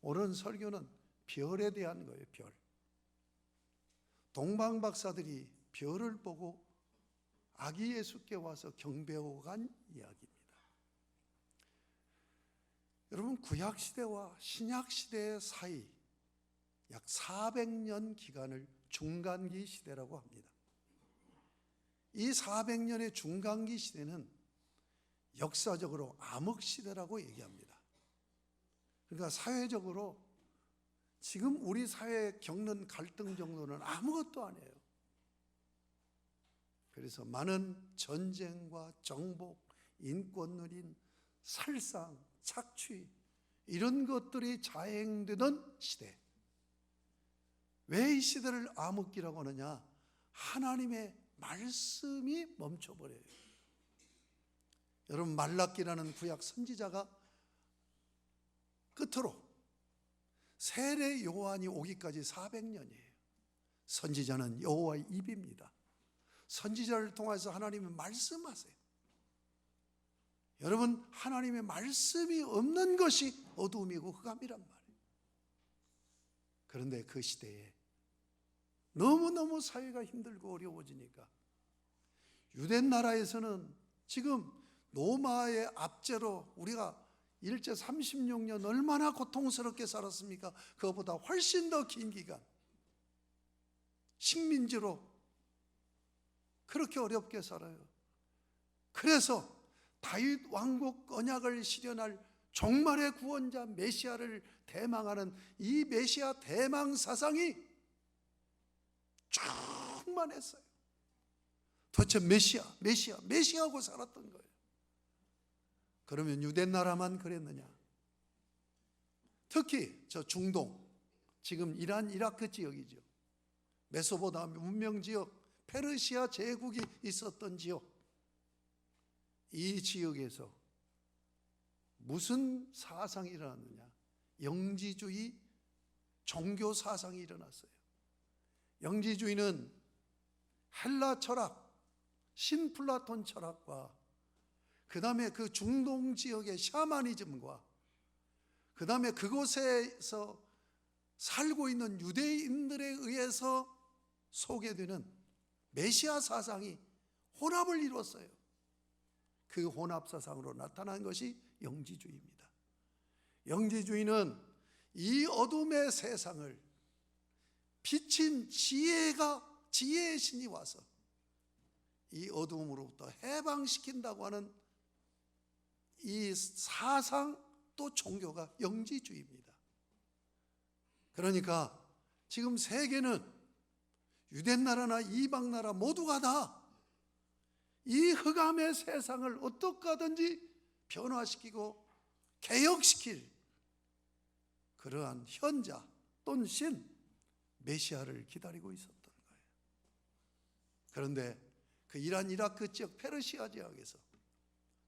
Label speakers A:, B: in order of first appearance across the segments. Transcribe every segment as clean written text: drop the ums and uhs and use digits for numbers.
A: 오늘 설교는 별에 대한 거예요. 별. 동방 박사들이 별을 보고 아기 예수께 와서 경배하고 간 이야기입니다. 여러분, 구약시대와 신약시대의 사이 약 400년 기간을 중간기 시대라고 합니다. 이 400년의 중간기 시대는 역사적으로 암흑시대라고 얘기합니다. 그러니까 사회적으로 지금 우리 사회에 겪는 갈등 정도는 아무것도 아니에요. 그래서 많은 전쟁과 정복, 인권누린, 살상, 착취 이런 것들이 자행되던 시대. 왜 이 시대를 암흑기라고 하느냐? 하나님의 말씀이 멈춰버려요. 여러분, 말라기라는 구약 선지자가 끝으로 세례 요한이 오기까지 400년이에요. 선지자는 여호와의 입입니다. 선지자를 통해서 하나님이 말씀하세요. 여러분, 하나님의 말씀이 없는 것이 어두움이고 흑암이란 말이에요. 그런데 그 시대에 너무너무 사회가 힘들고 어려워지니까 유대 나라에서는 지금 로마의 압제로 우리가 일제 36년 얼마나 고통스럽게 살았습니까? 그것보다 훨씬 더 긴 기간 식민지로 그렇게 어렵게 살아요. 그래서 다윗 왕국 언약을 실현할 종말의 구원자 메시아를 대망하는 이 메시아 대망 사상이 충만했어요. 도대체 메시아하고 살았던 거예요. 그러면 유대 나라만 그랬느냐? 특히 저 중동, 지금 이란, 이라크 지역이죠. 메소포타미아 문명 지역, 페르시아 제국이 있었던 지역, 이 지역에서 무슨 사상이 일어났느냐? 영지주의 종교 사상이 일어났어요. 영지주의는 헬라 철학, 신플라톤 철학과 그 다음에 그 중동 지역의 샤머니즘과 그 다음에 그곳에서 살고 있는 유대인들에 의해서 소개되는 메시아 사상이 혼합을 이루었어요. 그 혼합 사상으로 나타난 것이 영지주의입니다. 영지주의는 이 어둠의 세상을 비친 지혜의 신이 와서 이 어둠으로부터 해방시킨다고 하는 이 사상 또 종교가 영지주의입니다. 그러니까 지금 세계는 유대 나라나 이방 나라 모두가 다 이 흑암의 세상을 어떻게 하든지 변화시키고 개혁시킬 그러한 현자 또는 신 메시아를 기다리고 있었던 거예요. 그런데 그 이란, 이라크 지역, 페르시아 지역에서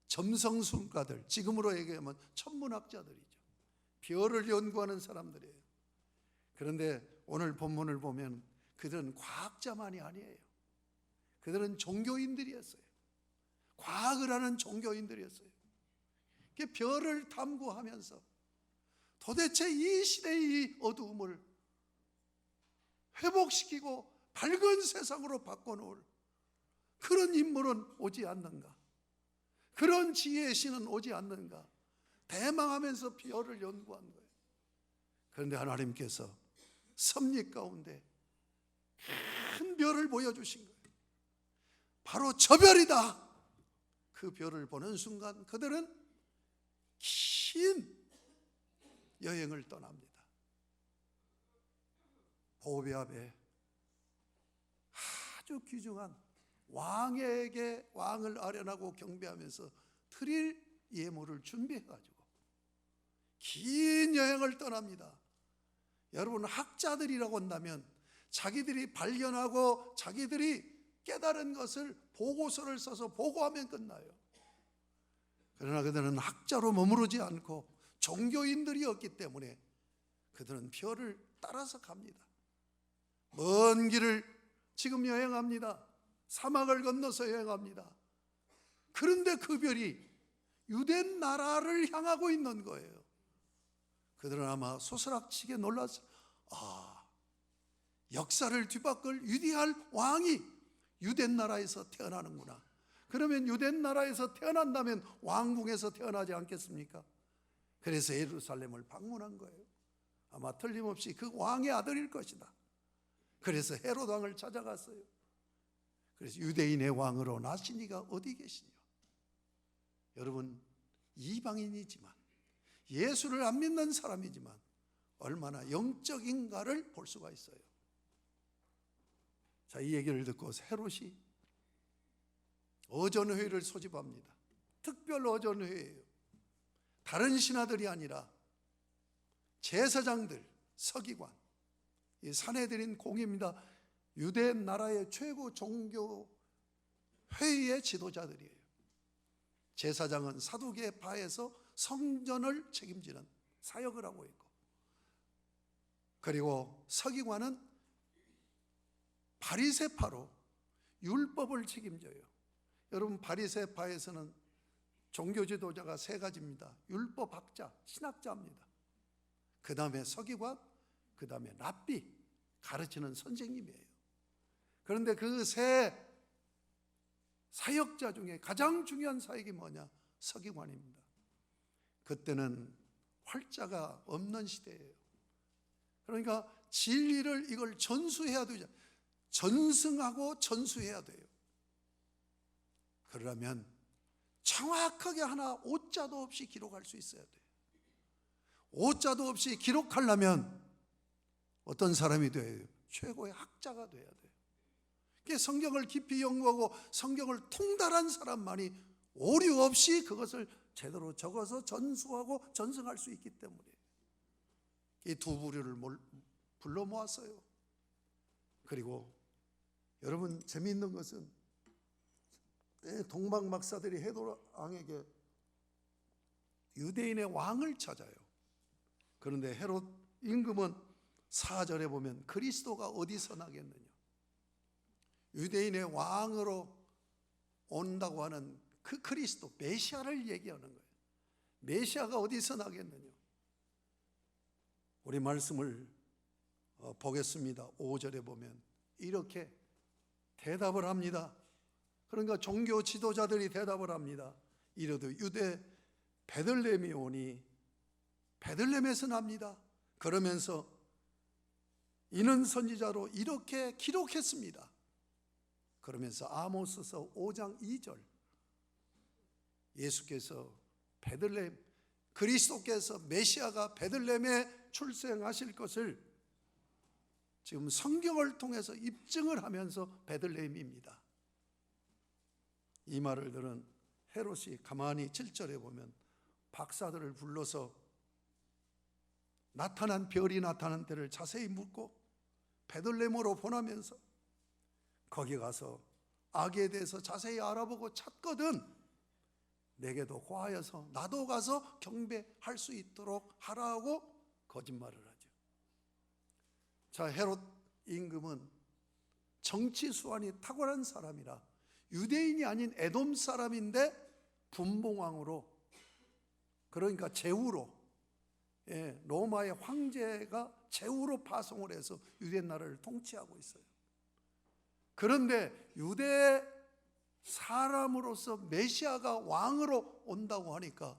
A: 점성술가들, 지금으로 얘기하면 천문학자들이죠. 별을 연구하는 사람들이에요. 그런데 오늘 본문을 보면 그들은 과학자만이 아니에요. 그들은 종교인들이었어요. 과학을 하는 종교인들이었어요. 별을 탐구하면서 도대체 이 시대의 어두움을 회복시키고 밝은 세상으로 바꿔놓을 그런 인물은 오지 않는가? 그런 지혜의 신은 오지 않는가? 대망하면서 별을 연구한 거예요. 그런데 하나님께서 섭리 가운데 큰 별을 보여주신 거예요. 바로 저 별이다. 그 별을 보는 순간 그들은 긴 여행을 떠납니다. 보배 앞에 아주 귀중한 왕에게 왕을 아련하고 경배하면서 드릴 예물을 준비해가지고 긴 여행을 떠납니다. 여러분, 학자들이라고 한다면 자기들이 발견하고 자기들이 깨달은 것을 보고서를 써서 보고하면 끝나요. 그러나 그들은 학자로 머무르지 않고 종교인들이었기 때문에 그들은 별을 따라서 갑니다. 먼 길을 지금 여행합니다. 사막을 건너서 여행합니다. 그런데 그 별이 유대 나라를 향하고 있는 거예요. 그들은 아마 소스락치게 놀라서 역사를 뒤바꿀 위대할 왕이 유대 나라에서 태어나는구나. 그러면 유대 나라에서 태어난다면 왕궁에서 태어나지 않겠습니까? 그래서 예루살렘을 방문한 거예요. 아마 틀림없이 그 왕의 아들일 것이다. 그래서 헤롯 왕을 찾아갔어요. 그래서 유대인의 왕으로 나신 이가 어디 계시냐? 여러분, 이방인이지만 예수를 안 믿는 사람이지만 얼마나 영적인가를 볼 수가 있어요. 자, 이 얘기를 듣고 헤롯이 어전회의를 소집합니다. 특별 어전회의예요. 다른 신하들이 아니라 제사장들, 서기관, 이 산헤드린 공의입니다. 유대 나라의 최고 종교 회의의 지도자들이에요. 제사장은 사두개파에서 성전을 책임지는 사역을 하고 있고, 그리고 서기관은 바리새파로 율법을 책임져요. 여러분, 바리새파에서는 종교 지도자가 세 가지입니다. 율법학자, 신학자입니다. 그 다음에 서기관, 그 다음에 랍비, 가르치는 선생님이에요. 그런데 그 세 사역자 중에 가장 중요한 사역이 뭐냐? 서기관입니다. 그때는 활자가 없는 시대예요. 그러니까 진리를 이걸 전수해야 되죠. 전승하고 전수해야 돼요. 그러려면 정확하게 하나 오자도 없이 기록할 수 있어야 돼요. 오자도 없이 기록하려면 어떤 사람이 돼야 돼요? 최고의 학자가 돼야 돼요. 성경을 깊이 연구하고 성경을 통달한 사람만이 오류 없이 그것을 제대로 적어서 전수하고 전승할 수 있기 때문에 이 두 부류를 불러 모았어요. 그리고 여러분, 재미있는 것은 동방 박사들이 헤롯 왕에게 유대인의 왕을 찾아요. 그런데 헤롯 임금은 4절에 보면 그리스도가 어디서 나겠느냐, 유대인의 왕으로 온다고 하는 그 그리스도, 메시아를 얘기하는 거예요. 메시아가 어디서 나겠느냐. 우리 말씀을 보겠습니다. 5절에 보면 이렇게 대답을 합니다. 그러니까 종교 지도자들이 대답을 합니다. 이르되 유대 베들레헴이 오니 베들레헴에서 납니다. 그러면서 이는 선지자로 이렇게 기록했습니다. 그러면서 아모스서 5장 2절, 예수께서 베들레헴, 그리스도께서 메시아가 베들레헴에 출생하실 것을 지금 성경을 통해서 입증을 하면서 베들레헴입니다. 이 말을 들은 헤롯이 가만히 7절에 보면 박사들을 불러서 나타난 별이 나타난 때를 자세히 묻고 베들레헴으로 보내면서 거기 가서 아기에 대해서 자세히 알아보고 찾거든 내게도 고하여서 나도 가서 경배할 수 있도록 하라고 거짓말을 하죠. 자, 헤롯 임금은 정치 수완이 탁월한 사람이라 유대인이 아닌 에돔 사람인데 분봉왕으로, 그러니까 제후로, 로마의 황제가 제후로 파송을 해서 유대 나라를 통치하고 있어요. 그런데 유대 사람으로서 메시아가 왕으로 온다고 하니까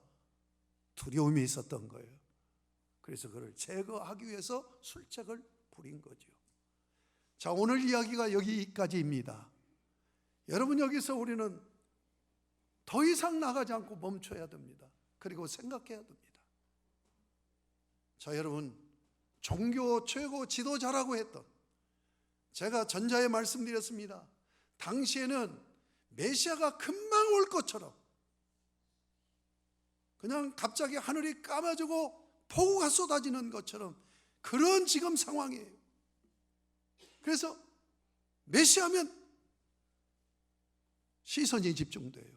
A: 두려움이 있었던 거예요. 그래서 그를 제거하기 위해서 술책을 부린 거죠. 자, 오늘 이야기가 여기까지입니다. 여러분, 여기서 우리는 더 이상 나가지 않고 멈춰야 됩니다. 그리고 생각해야 됩니다. 자, 여러분, 종교 최고 지도자라고 했던, 제가 전자에 말씀드렸습니다. 당시에는 메시아가 금방 올 것처럼 그냥 갑자기 하늘이 까매지고 폭우가 쏟아지는 것처럼 그런 지금 상황이에요. 그래서 메시아면 시선이 집중돼요.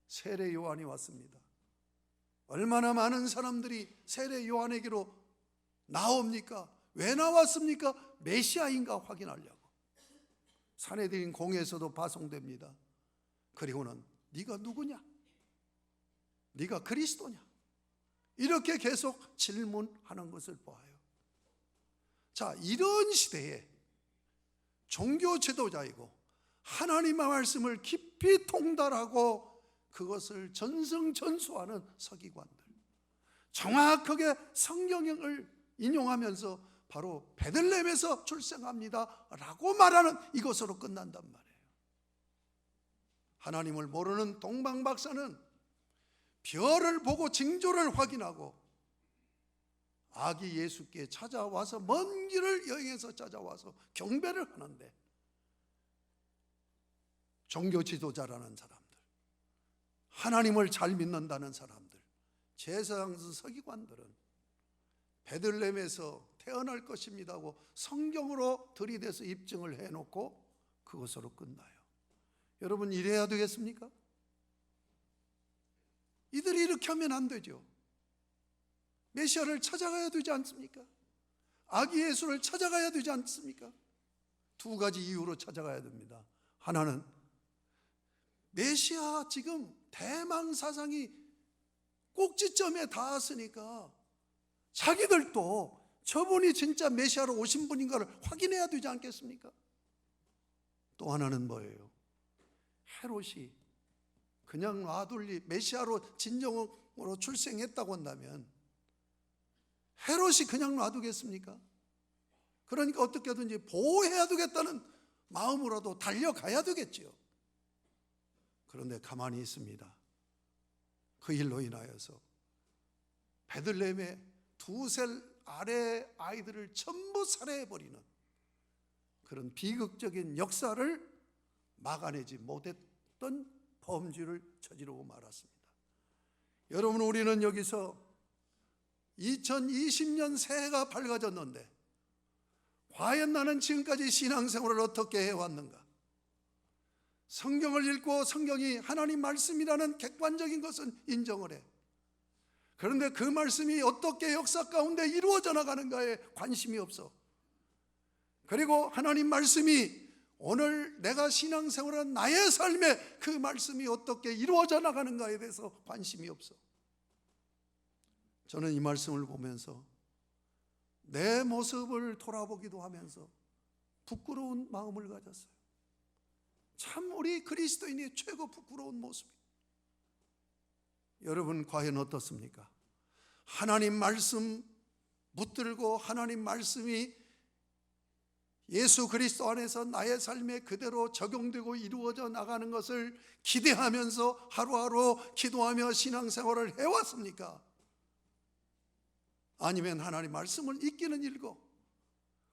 A: 세례 요한이 왔습니다. 얼마나 많은 사람들이 세례 요한에게로 나옵니까? 왜 나왔습니까? 메시아인가 확인하려고. 산헤드린 공회에서도 파송됩니다. 그리고는 네가 누구냐? 네가 그리스도냐? 이렇게 계속 질문하는 것을 보아요. 자, 이런 시대에 종교 지도자이고 하나님의 말씀을 깊이 통달하고 그것을 전승전수하는 서기관들, 정확하게 성경을 인용하면서 바로 베들레헴에서 출생합니다 라고 말하는 이것으로 끝난단 말이에요. 하나님을 모르는 동방박사는 별을 보고 징조를 확인하고 아기 예수께 찾아와서 먼 길을 여행해서 찾아와서 경배를 하는데, 종교 지도자라는 사람들, 하나님을 잘 믿는다는 사람들, 제사장 서기관들은 베들레헴에서 태어날 것입니다고 성경으로 들이대서 입증을 해놓고 그것으로 끝나요. 여러분, 이래야 되겠습니까? 이들이 이렇게 하면 안 되죠. 메시아를 찾아가야 되지 않습니까? 아기 예수를 찾아가야 되지 않습니까? 두 가지 이유로 찾아가야 됩니다. 하나는 메시아 지금 대망사상이 꼭지점에 닿았으니까 자기들도 저분이 진짜 메시아로 오신 분인가를 확인해야 되지 않겠습니까? 또 하나는 뭐예요? 헤롯이 그냥 놔둘리 메시아로 진정으로 출생했다고 한다면 헤롯이 그냥 놔두겠습니까? 그러니까 어떻게든지 보호해야 되겠다는 마음으로도 달려가야 되겠지요. 그런데 가만히 있습니다. 그 일로 인하여서 베들레헴의 2살 아래 아이들을 전부 살해해버리는 그런 비극적인 역사를 막아내지 못했던 범죄를 저지르고 말았습니다. 여러분, 우리는 여기서 2020년 새해가 밝아졌는데 과연 나는 지금까지 신앙생활을 어떻게 해왔는가? 성경을 읽고 성경이 하나님 말씀이라는 객관적인 것은 인정을 해. 그런데 그 말씀이 어떻게 역사 가운데 이루어져 나가는가에 관심이 없어. 그리고 하나님 말씀이 오늘 내가 신앙생활한 나의 삶에 그 말씀이 어떻게 이루어져 나가는가에 대해서 관심이 없어. 저는 이 말씀을 보면서 내 모습을 돌아보기도 하면서 부끄러운 마음을 가졌어요. 참 우리 그리스도인의 최고 부끄러운 모습이에요. 여러분, 과연 어떻습니까? 하나님 말씀 붙들고 하나님 말씀이 예수 그리스도 안에서 나의 삶에 그대로 적용되고 이루어져 나가는 것을 기대하면서 하루하루 기도하며 신앙생활을 해왔습니까? 아니면 하나님 말씀을 읽기는 읽고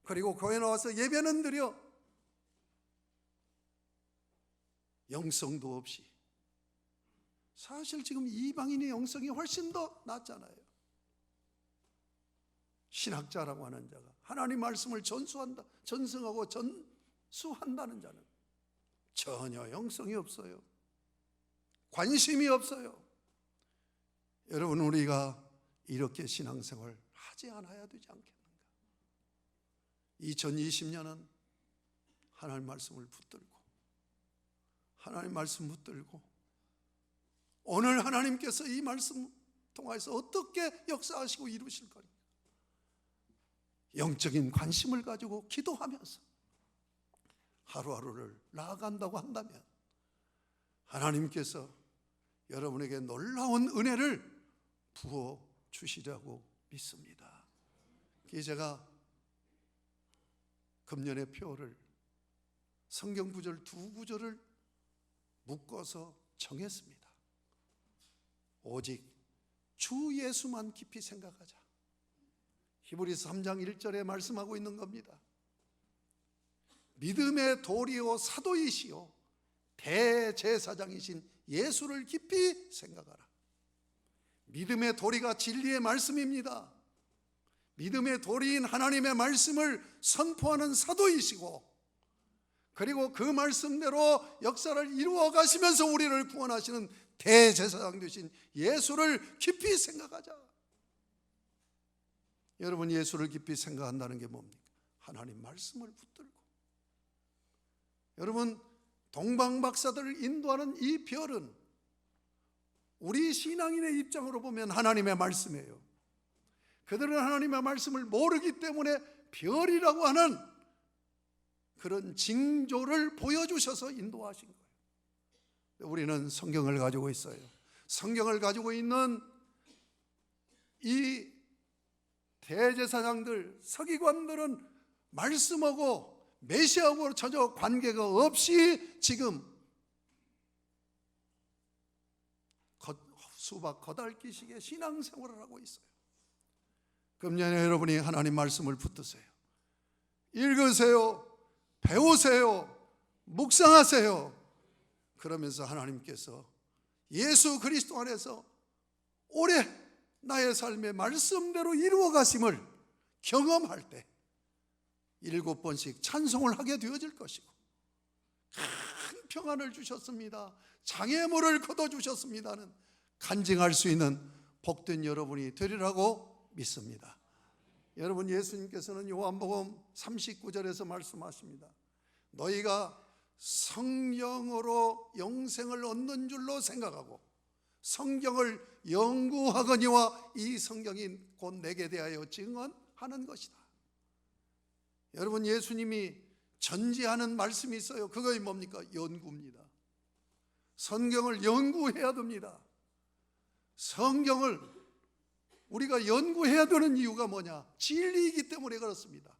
A: 그리고 교회 나와서 예배는 드려 영성도 없이, 사실 지금 이방인의 영성이 훨씬 더 낫잖아요. 신학자라고 하는 자가 하나님 말씀을 전승하고 전수한다는 자는 전혀 영성이 없어요. 관심이 없어요. 여러분, 우리가 이렇게 신앙생활 하지 않아야 되지 않겠는가? 2020년은 하나님 말씀을 붙들고 하나님 말씀 붙들고 오늘 하나님께서 이 말씀 통해서 어떻게 역사하시고 이루실 거냐, 영적인 관심을 가지고 기도하면서 하루하루를 나아간다고 한다면 하나님께서 여러분에게 놀라운 은혜를 부어 주시라고 믿습니다. 제가 금년의 표를 성경 구절 2구절을 묶어서 정했습니다. 오직 주 예수만 깊이 생각하자. 히브리서 3장 1절에 말씀하고 있는 겁니다. 믿음의 도리요 사도이시요 대제사장이신 예수를 깊이 생각하라. 믿음의 도리가 진리의 말씀입니다. 믿음의 도리인 하나님의 말씀을 선포하는 사도이시고, 그리고 그 말씀대로 역사를 이루어 가시면서 우리를 구원하시는 대제사장 되신 예수를 깊이 생각하자. 여러분, 예수를 깊이 생각한다는 게 뭡니까? 하나님 말씀을 붙들고. 여러분, 동방박사들을 인도하는 이 별은 우리 신앙인의 입장으로 보면 하나님의 말씀이에요. 그들은 하나님의 말씀을 모르기 때문에 별이라고 하는 그런 징조를 보여주셔서 인도하신 거예요. 우리는 성경을 가지고 있어요. 성경을 가지고 있는 이 대제사장들, 서기관들은 말씀하고 메시아하고 전혀 관계가 없이 지금 수박 거달기식의 신앙생활을 하고 있어요. 금년에 여러분이 하나님 말씀을 붙드세요. 읽으세요. 배우세요. 묵상하세요. 그러면서 하나님께서 예수 그리스도 안에서 오래 나의 삶의 말씀대로 이루어 가심을 경험할 때 7번씩 찬송을 하게 되어질 것이고 큰 평안을 주셨습니다, 장애물을 거둬주셨습니다는 간증할 수 있는 복된 여러분이 되리라고 믿습니다. 여러분, 예수님께서는 요한복음 39절에서 말씀하십니다. 너희가 성령으로 영생을 얻는 줄로 생각하고 성경을 연구하거니와 이 성경이 곧 내게 대하여 증언하는 것이다. 여러분, 예수님이 전지하는 말씀이 있어요. 그것이 뭡니까? 연구입니다. 성경을 연구해야 됩니다. 성경을 우리가 연구해야 되는 이유가 뭐냐? 진리이기 때문에 그렇습니다.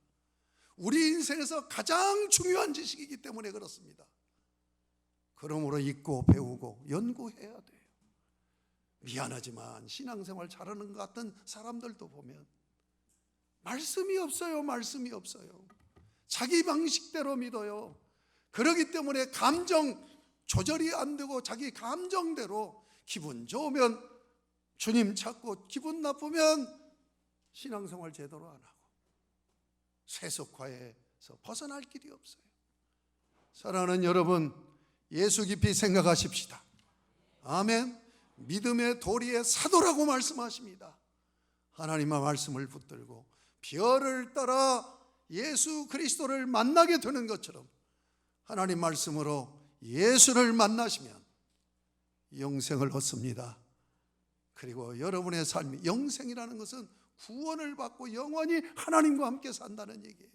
A: 우리 인생에서 가장 중요한 지식이기 때문에 그렇습니다. 그러므로 읽고 배우고 연구해야 돼요. 미안하지만 신앙생활 잘하는 것 같은 사람들도 보면 말씀이 없어요. 말씀이 없어요. 자기 방식대로 믿어요. 그렇기 때문에 감정 조절이 안 되고 자기 감정대로 기분 좋으면 주님 찾고 기분 나쁘면 신앙생활 제대로 안 하고 세속화에서 벗어날 길이 없어요. 사랑하는 여러분, 예수 깊이 생각하십시다. 아멘. 믿음의 도리의 사도라고 말씀하십니다. 하나님의 말씀을 붙들고 별을 따라 예수 그리스도를 만나게 되는 것처럼 하나님 말씀으로 예수를 만나시면 영생을 얻습니다. 그리고 여러분의 삶이, 영생이라는 것은 구원을 받고 영원히 하나님과 함께 산다는 얘기예요.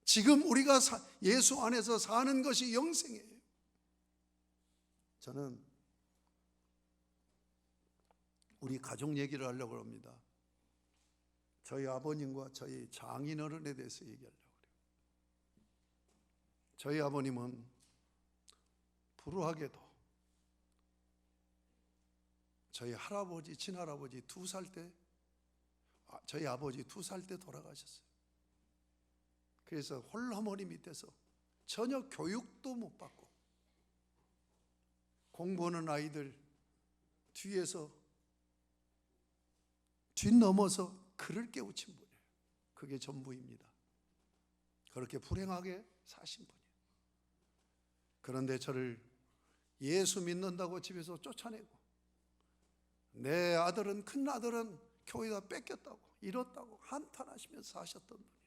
A: 지금 우리가 예수 안에서 사는 것이 영생이에요. 저는 우리 가족 얘기를 하려고 합니다. 저희 아버님과 저희 장인어른에 대해서 얘기하려고 해요. 저희 아버님은 불우하게도 저희 할아버지, 친할아버지 2살 때, 저희 아버지 2살 때 돌아가셨어요. 그래서 홀어머니 밑에서 전혀 교육도 못 받고 공부하는 아이들 뒤에서 뒤넘어서 그를 깨우친 분이에요. 그게 전부입니다. 그렇게 불행하게 사신 분이에요. 그런데 저를 예수 믿는다고 집에서 쫓아내고 내 아들은, 큰 아들은 교회에다 뺏겼다고, 잃었다고 한탄하시면서 사셨던 분이에요.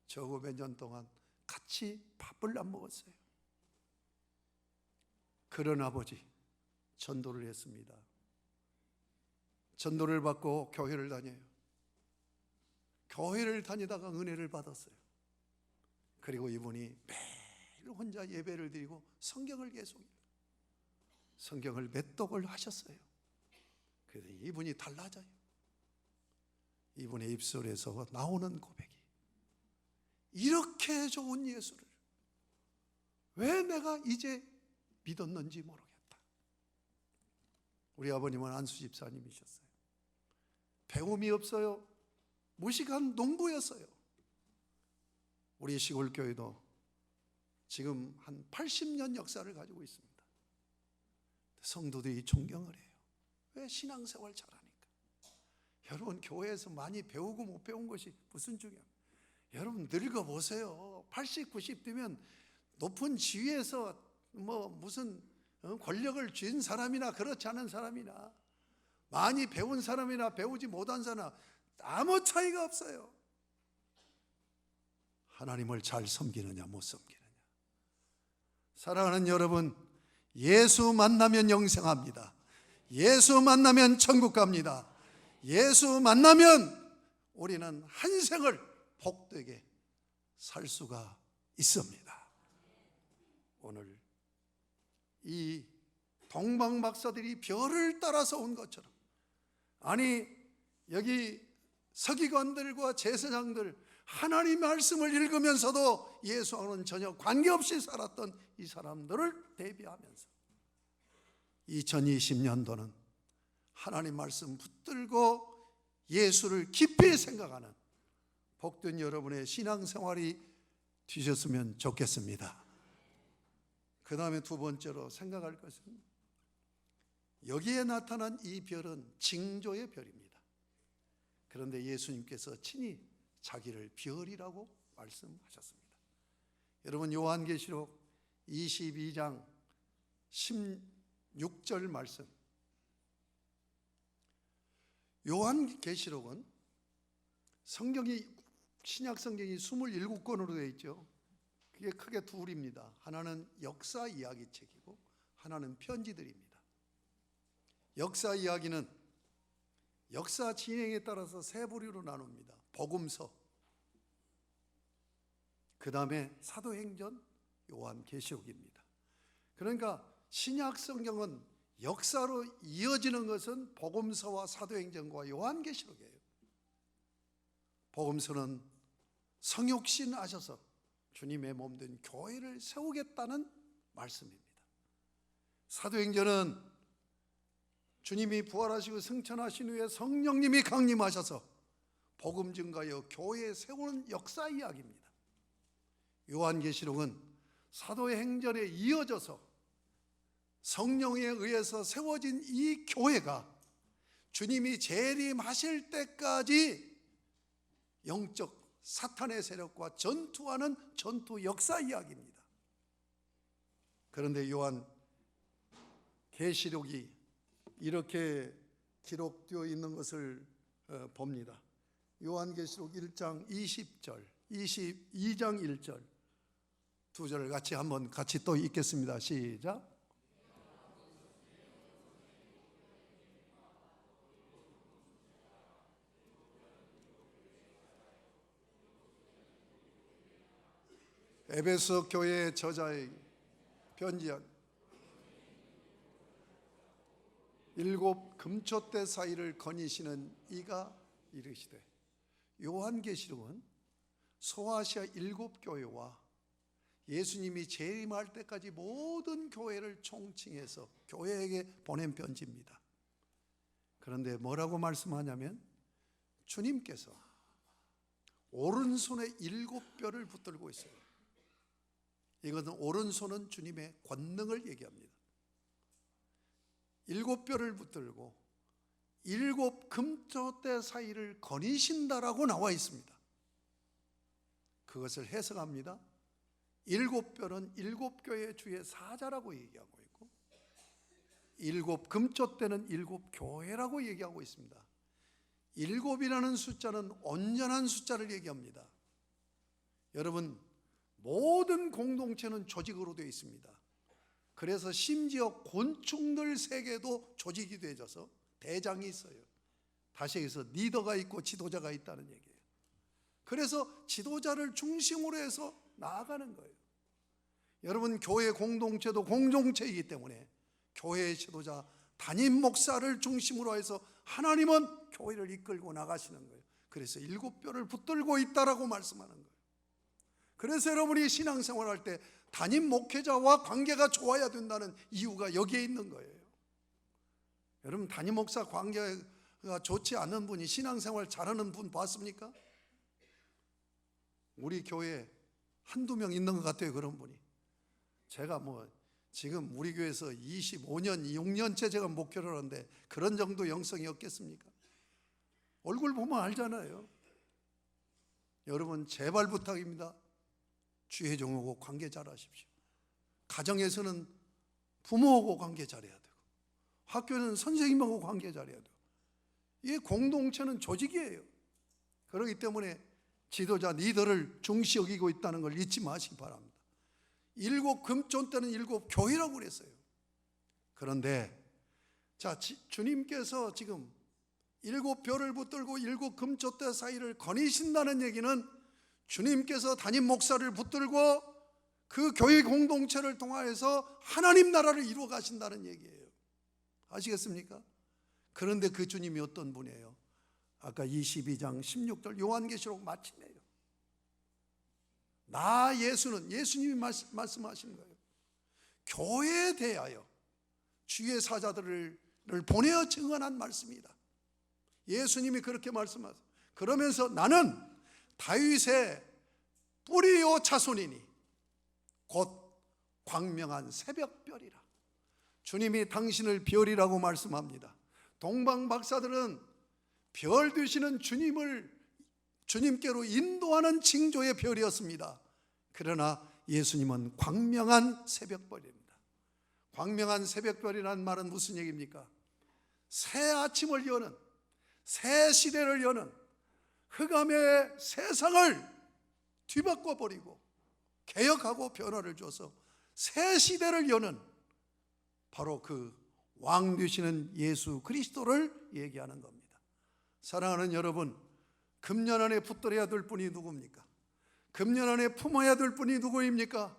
A: 저하고 몇 년 동안 같이 밥을 안 먹었어요. 그런 아버지 전도를 했습니다. 전도를 받고 교회를 다녀요. 교회를 다니다가 은혜를 받았어요. 그리고 이분이 매일 혼자 예배를 드리고 성경을 계속 읽어요. 성경을 몇 독을 하셨어요. 그래서 이분이 달라져요. 이분의 입술에서 나오는 고백이, 이렇게 좋은 예수를 왜 내가 이제 믿었는지 모르겠다. 우리 아버님은 안수 집사님이셨어요. 배움이 없어요. 무식한 농부였어요. 우리 시골교회도 지금 한 80년 역사를 가지고 있습니다. 성도들이 존경을 해요. 왜? 신앙생활 잘하니까. 여러분, 교회에서 많이 배우고 못 배운 것이 무슨 중요합니까? 여러분, 늙어보세요. 80, 90 되면 높은 지위에서 무슨 권력을 쥔 사람이나 그렇지 않은 사람이나 많이 배운 사람이나 배우지 못한 사람 아무 차이가 없어요. 하나님을 잘 섬기느냐 못 섬기느냐. 사랑하는 여러분, 예수 만나면 영생합니다. 예수 만나면 천국 갑니다. 예수 만나면 우리는 한 생을 복되게 살 수가 있습니다. 오늘 이 동방 박사들이 별을 따라서 온 것처럼, 아니 여기 서기관들과 제사장들 하나님 말씀을 읽으면서도 예수와는 전혀 관계없이 살았던 이 사람들을 대비하면서 2020년도는 하나님 말씀 붙들고 예수를 깊이 생각하는 복된 여러분의 신앙생활이 되셨으면 좋겠습니다. 그 다음에 두 번째로 생각할 것은, 여기에 나타난 이 별은 징조의 별입니다. 그런데 예수님께서 친히 자기를 별이라고 말씀하셨습니다. 여러분, 요한계시록 22장 16절 말씀. 요한계시록은 성경이, 신약 성경이 27권으로 되어 있죠. 그게 크게 둘입니다. 하나는 역사 이야기 책이고 하나는 편지들입니다. 역사 이야기는 역사 진행에 따라서 세 부류로 나눕니다. 복음서, 그 다음에 사도행전, 요한계시록입니다. 그러니까 신약 성경은 역사로 이어지는 것은 복음서와 사도행전과 요한계시록이에요. 복음서는 성육신 하셔서 주님의 몸된 교회를 세우겠다는 말씀입니다. 사도행전은 주님이 부활하시고 승천하신 후에 성령님이 강림하셔서 복음 증가하여 교회 세우는 역사 이야기입니다. 요한계시록은 사도행전에 이어져서 성령에 의해서 세워진 이 교회가 주님이 재림하실 때까지 영적 사탄의 세력과 전투하는 전투 역사 이야기입니다. 그런데 요한계시록이 이렇게 기록되어 있는 것을 봅니다. 요한계시록 1장 20절, 22장 1절 두 절을 같이 또 읽겠습니다. 시작. 에베소 교회 저자의 편지한 일곱 금초대 사이를 거니시는 이가 이르시되, 요한계시록은 소아시아 일곱 교회와 예수님이 재림할 때까지 모든 교회를 총칭해서 교회에게 보낸 편지입니다. 그런데 뭐라고 말씀하냐면, 주님께서 오른손에 일곱 뼈를 붙들고 있어요. 이것은 오른손은 주님의 권능을 얘기합니다. 일곱 뼈를 붙들고 일곱 금토대 사이를 거니신다라고 나와 있습니다. 그것을 해석합니다. 일곱 뼈는 일곱 교회 주의 사자라고 얘기하고 있고, 일곱 금토대는 일곱 교회라고 얘기하고 있습니다. 일곱이라는 숫자는 온전한 숫자를 얘기합니다. 여러분, 모든 공동체는 조직으로 되어 있습니다. 그래서 심지어 곤충들 세계도 조직이 되어져서 대장이 있어요. 다시 해서 리더가 있고 지도자가 있다는 얘기예요. 그래서 지도자를 중심으로 해서 나아가는 거예요. 여러분, 교회 공동체도 공동체이기 때문에 교회의 지도자, 담임 목사를 중심으로 해서 하나님은 교회를 이끌고 나가시는 거예요. 그래서 일곱 뼈를 붙들고 있다라고 말씀하는 거예요. 그래서 여러분이 신앙생활할 때 담임 목회자와 관계가 좋아야 된다는 이유가 여기에 있는 거예요. 여러분, 담임 목사 관계가 좋지 않은 분이 신앙생활 잘하는 분 봤습니까? 우리 교회에 한두 명 있는 것 같아요. 그런 분이. 제가 지금 우리 교회에서 25년, 6년째 제가 목회를 하는데 그런 정도 영성이 없겠습니까? 얼굴 보면 알잖아요. 여러분, 제발 부탁입니다. 주회종하고 관계 잘하십시오. 가정에서는 부모하고 관계 잘해야 되고, 학교는 선생님하고 관계 잘해야 되고, 이 공동체는 조직이에요. 그렇기 때문에 지도자, 리더를 중시 여기고 있다는 걸 잊지 마시기 바랍니다. 일곱 금존 때는 일곱 교회라고 그랬어요. 그런데 자, 주님께서 지금 7별을 붙들고 7금촛대 사이를 거니신다는 얘기는 주님께서 담임 목사를 붙들고 그 교회 공동체를 통하여서 하나님 나라를 이루어 가신다는 얘기예요. 아시겠습니까? 그런데 그 주님이 어떤 분이에요? 아까 22장 16절 요한계시록 마침에요. 나 예수는, 예수님이 말씀하신 거예요. 교회에 대하여 주의 사자들을 보내어 증언한 말씀이다. 예수님이 그렇게 말씀하세요. 그러면서 나는 다윗의 뿌리요 자손이니 곧 광명한 새벽별이라. 주님이 당신을 별이라고 말씀합니다. 동방 박사들은 별 되시는 주님께로 인도하는 징조의 별이었습니다. 그러나 예수님은 광명한 새벽별입니다. 광명한 새벽별이라는 말은 무슨 얘기입니까? 새 아침을 여는, 새 시대를 여는, 흑암의 세상을 뒤바꿔 버리고 개혁하고 변화를 줘서 새 시대를 여는 바로 그 왕 되시는 예수 그리스도를 얘기하는 겁니다. 사랑하는 여러분, 금년 안에 붙들어야 될 분이 누굽니까? 금년 안에 품어야 될 분이 누구입니까?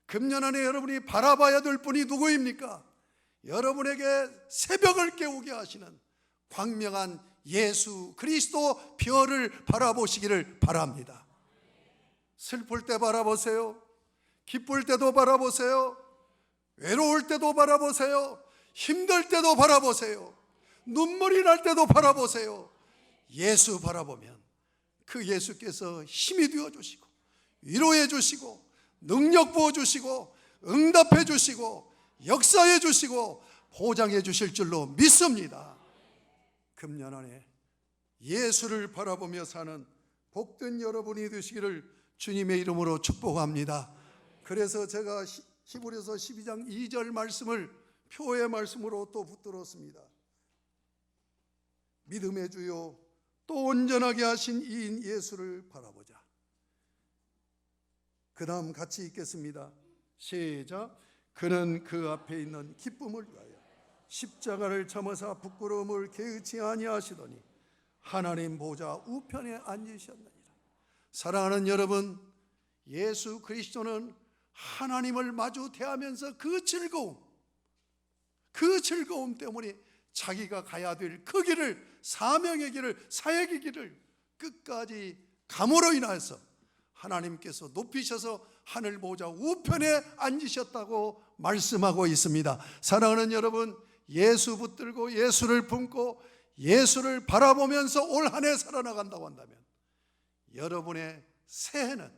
A: 금년 안에 여러분이 바라봐야 될 분이 누구입니까? 여러분에게 새벽을 깨우게 하시는 광명한 예수 그리스도 별을 바라보시기를 바랍니다. 슬플 때 바라보세요. 기쁠 때도 바라보세요. 외로울 때도 바라보세요. 힘들 때도 바라보세요. 눈물이 날 때도 바라보세요. 예수 바라보면 그 예수께서 힘이 되어 주시고 위로해 주시고 능력 부어 주시고 응답해 주시고 역사해 주시고 보장해 주실 줄로 믿습니다. 금년 안에 예수를 바라보며 사는 복된 여러분이 되시기를 주님의 이름으로 축복합니다. 그래서 제가 히브리서 12장 2절 말씀을 표의 말씀으로 또 붙들었습니다. 믿음의 주요 또 온전하게 하신 이인 예수를 바라보자. 그 다음 같이 읽겠습니다. 시작. 그는 그 앞에 있는 기쁨을 위하여 십자가를 참으사 부끄러움을 개의치 아니하시더니 하나님 보좌 우편에 앉으셨느니라. 사랑하는 여러분, 예수 그리스도는 하나님을 마주 대하면서 그 즐거움 때문에 자기가 가야 될 그 길을, 사명의 길을, 사역의 길을 끝까지 감으로 인하여서 하나님께서 높이셔서 하늘 보좌 우편에 앉으셨다고 말씀하고 있습니다. 사랑하는 여러분, 예수 붙들고 예수를 품고 예수를 바라보면서 올 한 해 살아나간다고 한다면 여러분의 새해는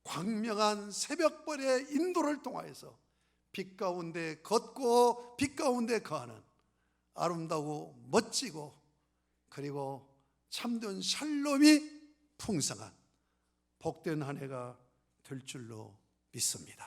A: 광명한 새벽별의 인도를 통하여서 빛 가운데 걷고 빛 가운데 거하는 아름다고 멋지고 그리고 참된 샬롬이 풍성한 복된 한 해가 될 줄로 믿습니다.